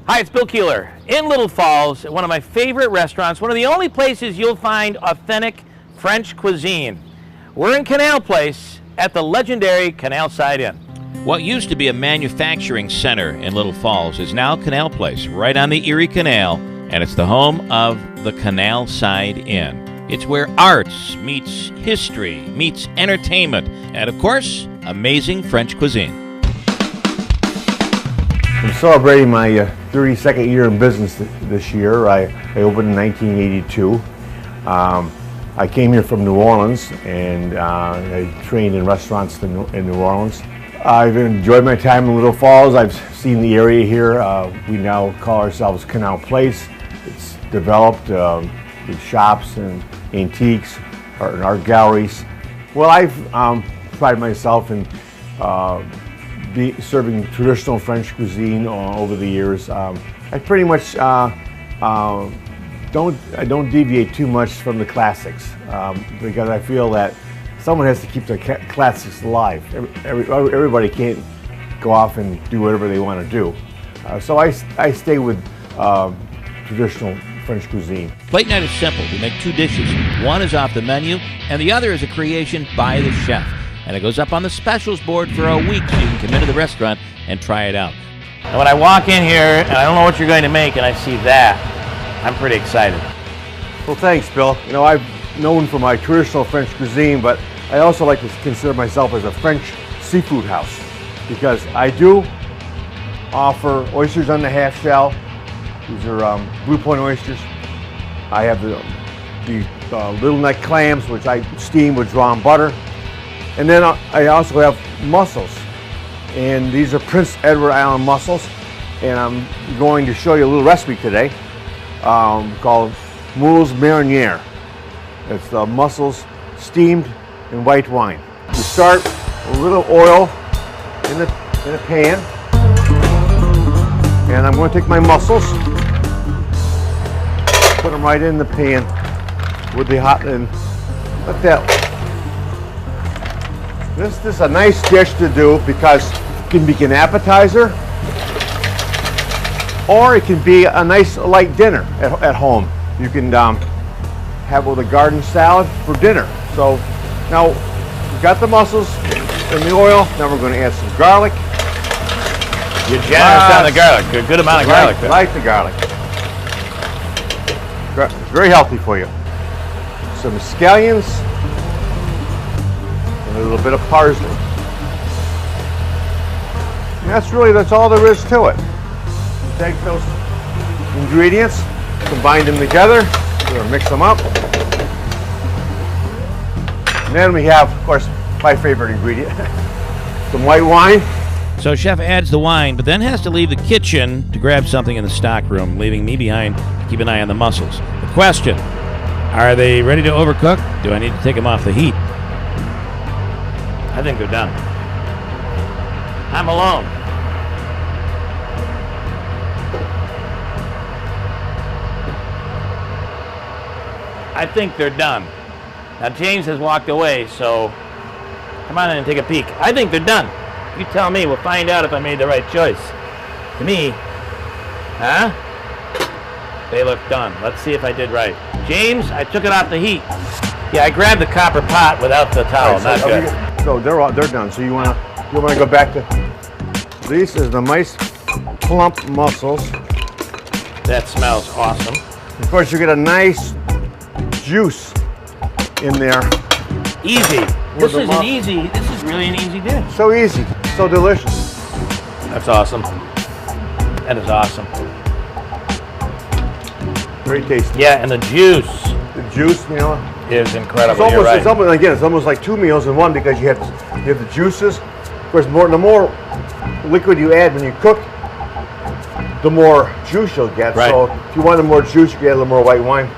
Hi, it's Bill Keeler in Little Falls, one of my favorite restaurants, one of the only places you'll find authentic French cuisine. We're in Canal Place at the legendary Canal Side Inn. What used to be a manufacturing center in Little Falls is now Canal Place, right on the Erie Canal, and it's the home of the Canal Side Inn. It's where arts meets history, meets entertainment, and of course, amazing French cuisine. I'm celebrating my 32nd year in business this year. I opened in 1982. I came here from New Orleans and I trained in restaurants in New Orleans. I've enjoyed my time in Little Falls. I've seen the area here. We now call ourselves Canal Place. It's developed with shops and antiques, and art galleries. Well, I've prided myself in serving traditional French cuisine over the years. I pretty much don't deviate too much from the classics because I feel that someone has to keep the classics alive. Everybody can't go off and do whatever they want to do. So I stay with traditional French cuisine. Plate night is simple. We make two dishes. One is off the menu, and the other is a creation by the chef. And it goes up on the specials board for a week so you can come into the restaurant and try it out. And when I walk in here and I don't know what you're going to make and I see that, I'm pretty excited. Well, thanks, Bill. You know, I'm known for my traditional French cuisine, but I also like to consider myself as a French seafood house because I do offer oysters on the half shell. These are Blue Point oysters. I have the little neck clams, which I steam with drawn butter. And then I also have mussels, and these are Prince Edward Island mussels, and I'm going to show you a little recipe today called Moules Marinières. It's the mussels steamed in white wine. You start a little oil in a pan, and I'm going to take my mussels, put them right in the pan with the hot, and let that. This is a nice dish to do because it can be an appetizer or it can be a nice light dinner at home. You can have with a garden salad for dinner. So now we've got the mussels in the oil. Now we're going to add some garlic. You're generous on the garlic. A good amount of garlic. I like the garlic. Very healthy for you. Some scallions. A little bit of parsley. And that's all there is to it. You take those ingredients, combine them together, mix them up. And then we have, of course, my favorite ingredient, some white wine. So chef adds the wine, but then has to leave the kitchen to grab something in the stock room, leaving me behind to keep an eye on the mussels. The question, are they ready to overcook? Do I need to take them off the heat? I think they're done. I'm alone. I think they're done. Now James has walked away, so come on in and take a peek. I think they're done. You tell me, we'll find out if I made the right choice. To me, huh? They look done. Let's see if I did right. James, I took it off the heat. Yeah, I grabbed the copper pot without the towel. Not good. So they're done. So you wanna go back to this is the nice plump mussels. That smells awesome. Of course, you get a nice juice in there. Easy. This is really an easy dish. So easy, so delicious. That's awesome. That is awesome. Very tasty. Yeah, and the juice. The juice, you know, is incredible. It's almost like two meals in one because you have the juices. Of course, the more liquid you add when you cook, the more juice you'll get. Right. So if you wanted more juice, you can add a little more white wine.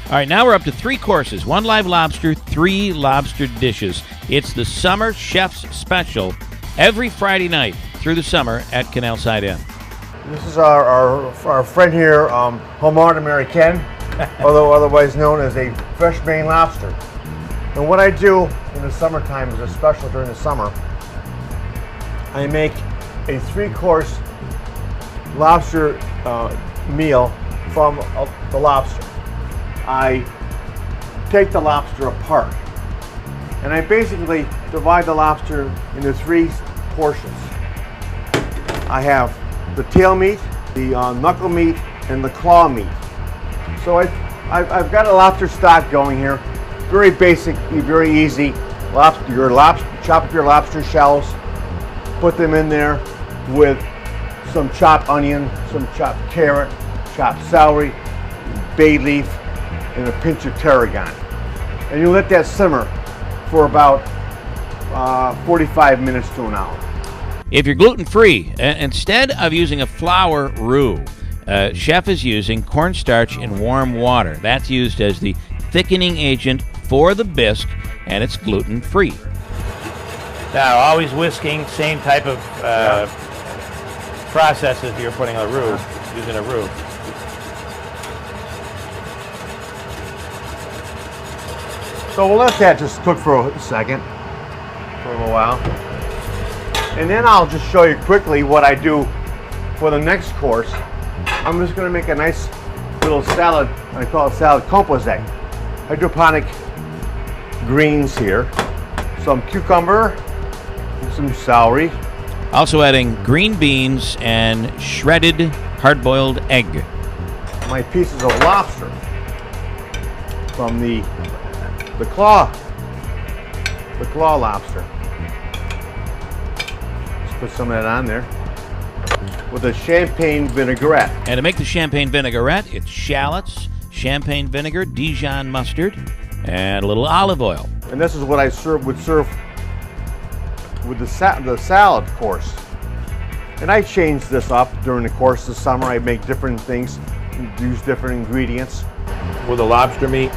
All right, now we're up to 3 courses, 1 live lobster, 3 lobster dishes. It's the Summer Chef's Special every Friday night through the summer at Canal Side Inn. This is our friend here, Homard Americain, although otherwise known as a fresh Maine lobster. And what I do in the summertime is a special during the summer. I make a 3-course lobster meal from the lobster. I take the lobster apart and I basically divide the lobster into 3 portions. I have the tail meat, the knuckle meat, and the claw meat. So I've got a lobster stock going here. Very basic, very easy. Chop up your lobster shells, put them in there with some chopped onion, some chopped carrot, chopped celery, bay leaf, and a pinch of tarragon. And you let that simmer for about 45 minutes to an hour. If you're gluten-free, instead of using a flour roux, chef is using cornstarch in warm water. That's used as the thickening agent for the bisque, and it's gluten-free. Now, always whisking, same type of process as you're putting a roux, using a roux. So we'll let that just cook for a second, for a little while. And then I'll just show you quickly what I do for the next course. I'm just going to make a nice little salad. I call it salad composé. Hydroponic greens here, some cucumber, and some celery. Also adding green beans and shredded hard-boiled egg. My pieces of lobster from the claw lobster. Let's put some of that on there with a champagne vinaigrette. And to make the champagne vinaigrette, it's shallots, champagne vinegar, Dijon mustard, and a little olive oil. And this is what I would serve with the salad course. And I change this up during the course of the summer. I make different things, use different ingredients. With the lobster meat,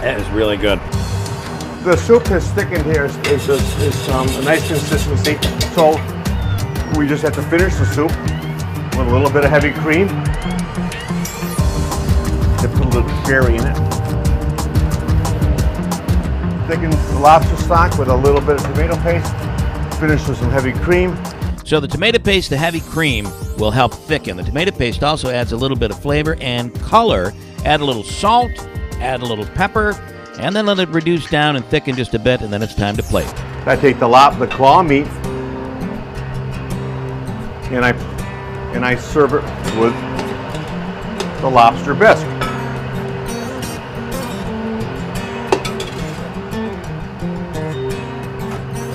that is really good. The soup is thickened here is a nice consistency. So we just have to finish the soup with a little bit of heavy cream. Put a little sherry in it. Thicken the lobster stock with a little bit of tomato paste. Finish with some heavy cream. So the tomato paste, the heavy cream, will help thicken. The tomato paste also adds a little bit of flavor and color. Add a little salt, add a little pepper, and then let it reduce down and thicken just a bit, and then it's time to plate. I take the claw meat and I serve it with the lobster bisque.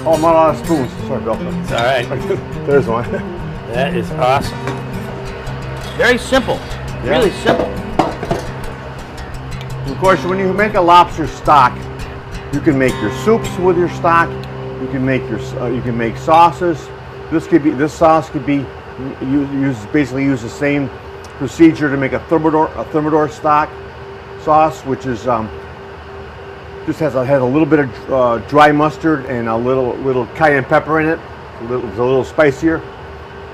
Oh, I'm not out of spoons. Sorry, Bill. It's all right. There's one. That is awesome. Very simple. Yeah. Really simple. Of course, when you make a lobster stock, you can make your soups with your stock. You can make sauces. This sauce could be basically use the same procedure to make a thermidor stock sauce, which is just has a little bit of dry mustard and a little cayenne pepper in it. It's a little spicier.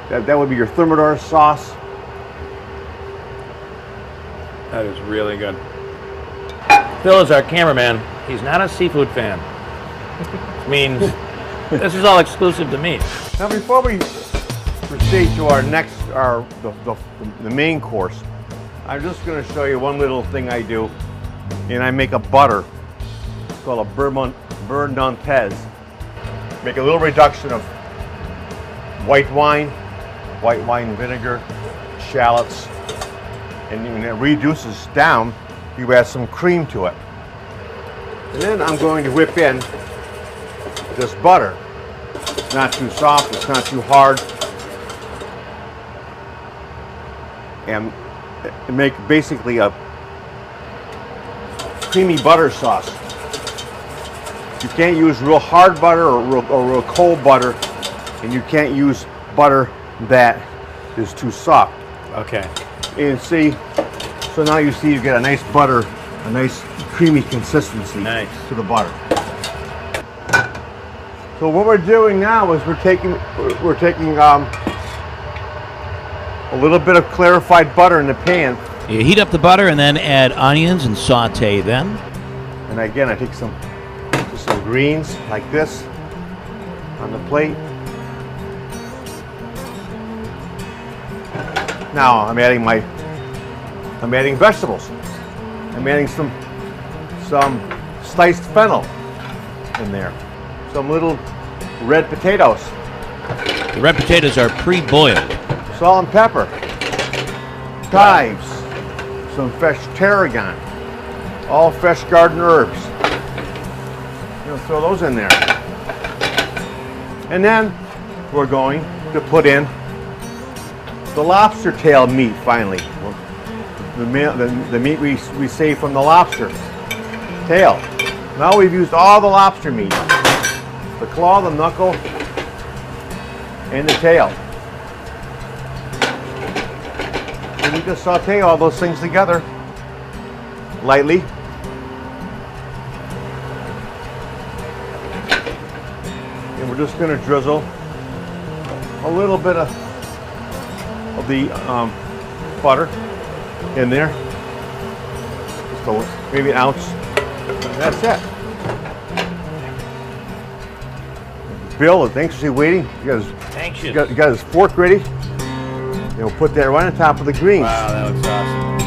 That would be your thermidor sauce. That is really good. Phil is our cameraman. He's not a seafood fan. Means this is all exclusive to me. Now, before we proceed to the main course, I'm just going to show you one little thing I do, and I make a butter. It's called a beurre nantaise. Make a little reduction of white wine vinegar, shallots, and when it reduces down, you add some cream to it. And then I'm going to whip in this butter. It's not too soft, it's not too hard. And make basically a creamy butter sauce. You can't use real hard butter or real cold butter, and you can't use butter that is too soft. Okay. And see, so now you see you get a nice butter, a nice creamy consistency to the butter. So what we're doing now is we're taking a little bit of clarified butter in the pan. You heat up the butter and then add onions and saute them. And again, I take some greens like this on the plate. Now I'm adding vegetables. I'm adding some sliced fennel in there. Some little red potatoes. The red potatoes are pre-boiled. Salt and pepper. Chives. Some fresh tarragon. All fresh garden herbs. You'll throw those in there. And then we're going to put in the lobster tail meat finally. The meat we saved from the lobster tail. Now we've used all the lobster meat. The claw, the knuckle, and the tail. And we just saute all those things together lightly. And we're just going to drizzle a little bit of the butter in there. Just maybe an ounce. And that's it. Bill is anxiously waiting. He got his fork ready. And we'll put that right on top of the greens. Wow, that looks awesome.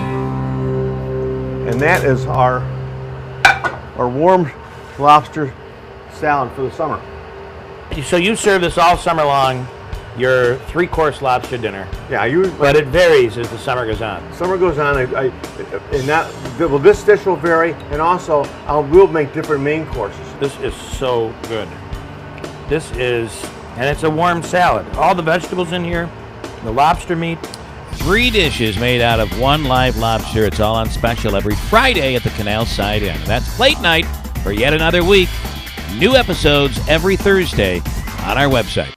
And that is our warm lobster salad for the summer. So you serve this all summer long, your 3-course lobster dinner. Yeah, but it varies as the summer goes on. Summer goes on, this dish will vary, and also we'll make different main courses. This is so good. And it's a warm salad. All the vegetables in here, the lobster meat. 3 dishes made out of 1 live lobster. It's all on special every Friday at the Canal Side Inn. That's Plate Night for yet another week. New episodes every Thursday on our website.